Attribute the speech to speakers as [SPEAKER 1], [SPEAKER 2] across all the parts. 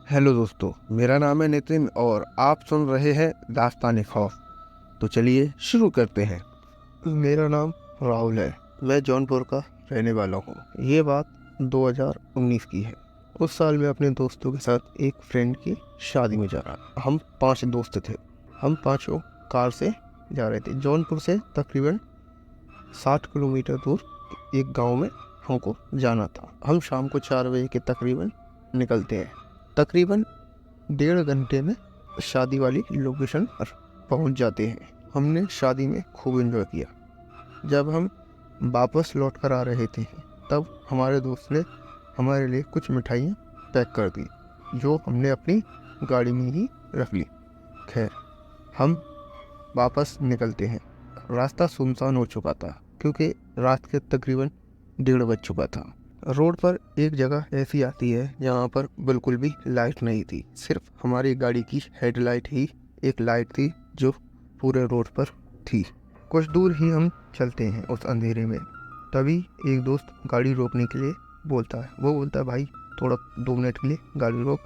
[SPEAKER 1] Hello दोस्तों, मेरा नाम है नितिन और आप सुन रहे हैं दास्तान खौफ। तो चलिए शुरू करते हैं। मेरा नाम राहुल है। मैं जौनपुर का रहने वाला हूँ। ये बात 2019 की है। उस साल मैं अपने दोस्तों के साथ एक फ्रेंड की शादी में जा रहा। हम 5 दोस्त थे। हम पांचों कार से जा रहे थे। जौनपुर से तकरीबन 60 किलोमीटर दूर एक गांव में हमको जाना था। हम शाम को 4 बजे के तकरीबन निकलते हैं। तकरीबन 1.5 घंटे में शादी वाली लोकेशन पर पहुंच जाते हैं। हमने शादी में खूब एंजॉय किया। जब हम वापस लौट कर आ रहे थे तब हमारे दोस्त ने हमारे लिए कुछ मिठाइयाँ पैक कर दी, जो हमने अपनी गाड़ी में ही रख ली। खैर, हम वापस निकलते हैं। रास्ता सुनसान हो चुका था क्योंकि रात के तकरीबन 1:30 बज चुका था। रोड पर एक जगह ऐसी आती है जहाँ पर बिल्कुल भी लाइट नहीं थी। सिर्फ हमारी गाड़ी की हेडलाइट ही एक लाइट थी जो पूरे रोड पर थी। कुछ दूर ही हम चलते हैं उस अंधेरे में। तभी एक दोस्त गाड़ी रोकने के लिए बोलता है। वो बोलता है, भाई थोड़ा 2 मिनट के लिए गाड़ी रोक,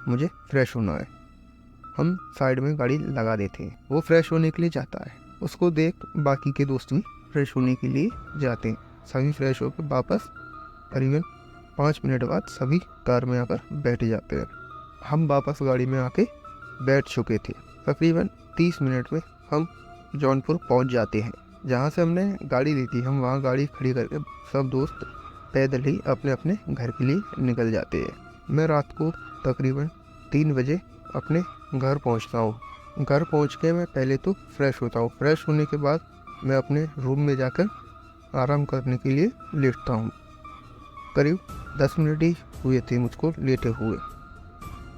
[SPEAKER 1] मुझे फ्रेश होना है। हम साइड में गाड़ी लगा देते हैं। वो फ्रेश होने के लिए जाता है। उसको देख बाकी के दोस्त भी फ्रेश होने के लिए जाते हैं। सभी फ्रेश होकर वापस करीबन 5 मिनट बाद सभी कार में आकर बैठ जाते हैं। हम वापस गाड़ी में आके बैठ चुके थे। तकरीबन 30 मिनट में हम जौनपुर पहुंच जाते हैं। जहां से हमने गाड़ी ली थी, हम वहां गाड़ी खड़ी करके सब दोस्त पैदल ही अपने अपने घर के लिए निकल जाते हैं। मैं रात को तकरीबन 3 बजे अपने घर पहुंचता हूं। घर पहुंच के मैं पहले तो फ्रेश होता हूं। फ्रेश होने के बाद मैं अपने रूम में जाकर आराम करने के लिए लेटता हूं। करीब 10 मिनट ही हुए थे मुझको लेटे हुए।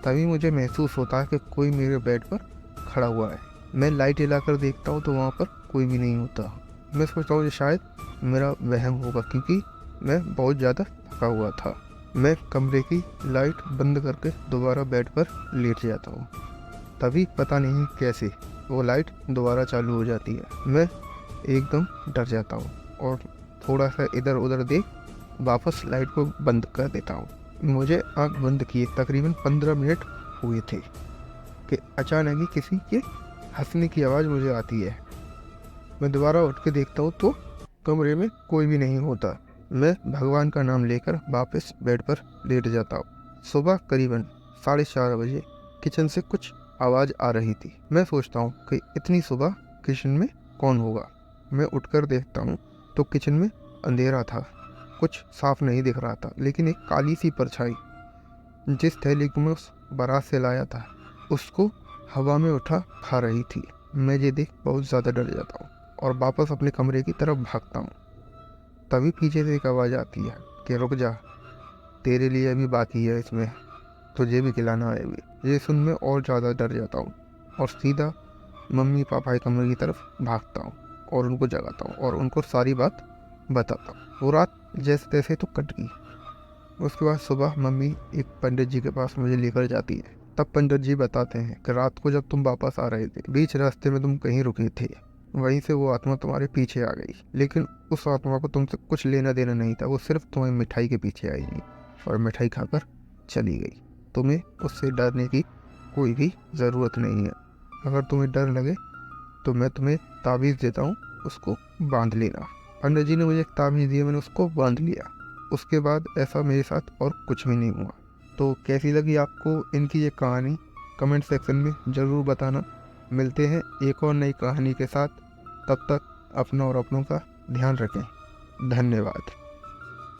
[SPEAKER 1] तभी मुझे महसूस होता है कि कोई मेरे बेड पर खड़ा हुआ है। मैं लाइट जलाकर देखता हूँ तो वहाँ पर कोई भी नहीं होता। मैं सोचता हूँ कि शायद मेरा वहम होगा क्योंकि मैं बहुत ज़्यादा थका हुआ था। मैं कमरे की लाइट बंद करके दोबारा बेड पर लेट जाता हूँ। तभी पता नहीं कैसे वो लाइट दोबारा चालू हो जाती है। मैं एकदम डर जाता हूँ और थोड़ा सा इधर उधर देख वापस लाइट को बंद कर देता हूँ। मुझे आंख बंद किए तकरीबन 15 मिनट हुए थे कि अचानक ही किसी के हंसने की आवाज़ मुझे आती है। मैं दोबारा उठ के देखता हूँ तो कमरे में कोई भी नहीं होता। मैं भगवान का नाम लेकर वापस बेड पर लेट जाता हूँ। सुबह करीबन 4:30 बजे किचन से कुछ आवाज़ आ रही थी। मैं सोचता हूँ कि इतनी सुबह किचन में कौन होगा। मैं उठकर देखता हूँ तो किचन में अंधेरा था, कुछ साफ नहीं दिख रहा था, लेकिन एक काली सी परछाई जिस थैली को मैं उस बारात से लाया था उसको हवा में उठा खा रही थी। मैं ये देख बहुत ज़्यादा डर जाता हूँ और वापस अपने कमरे की तरफ भागता हूँ। तभी पीछे से एक आवाज़ आती है कि रुक जा, तेरे लिए अभी बाकी है, इसमें तुझे भी खिलाना है अभी। ये सुन मैं और ज़्यादा डर जाता हूँ और सीधा मम्मी पापा के कमरे की तरफ भागता हूँ और उनको जगाता हूँ और उनको सारी बात बताता हूँ। वो रात जैसे तैसे तो कट गई। उसके बाद सुबह मम्मी एक पंडित जी के पास मुझे लेकर जाती है। तब पंडित जी बताते हैं कि रात को जब तुम वापस आ रहे थे, बीच रास्ते में तुम कहीं रुके थे, वहीं से वो आत्मा तुम्हारे पीछे आ गई। लेकिन उस आत्मा को तुमसे कुछ लेना देना नहीं था। वो सिर्फ तुम्हें मिठाई के पीछे आई थी और मिठाई खाकर चली गई। तुम्हें उससे डरने की कोई भी ज़रूरत नहीं है। अगर तुम्हें डर लगे तो मैं तुम्हें ताबीज़ देता हूँ, उसको बांध लेना। पंडित जी ने मुझे एक ताबीज़ दिया, मैंने उसको बांध लिया। उसके बाद ऐसा मेरे साथ और कुछ भी नहीं हुआ। तो कैसी लगी आपको इनकी ये कहानी, कमेंट सेक्शन में ज़रूर बताना। मिलते हैं एक और नई कहानी के साथ। तब तक अपना और अपनों का ध्यान रखें। धन्यवाद।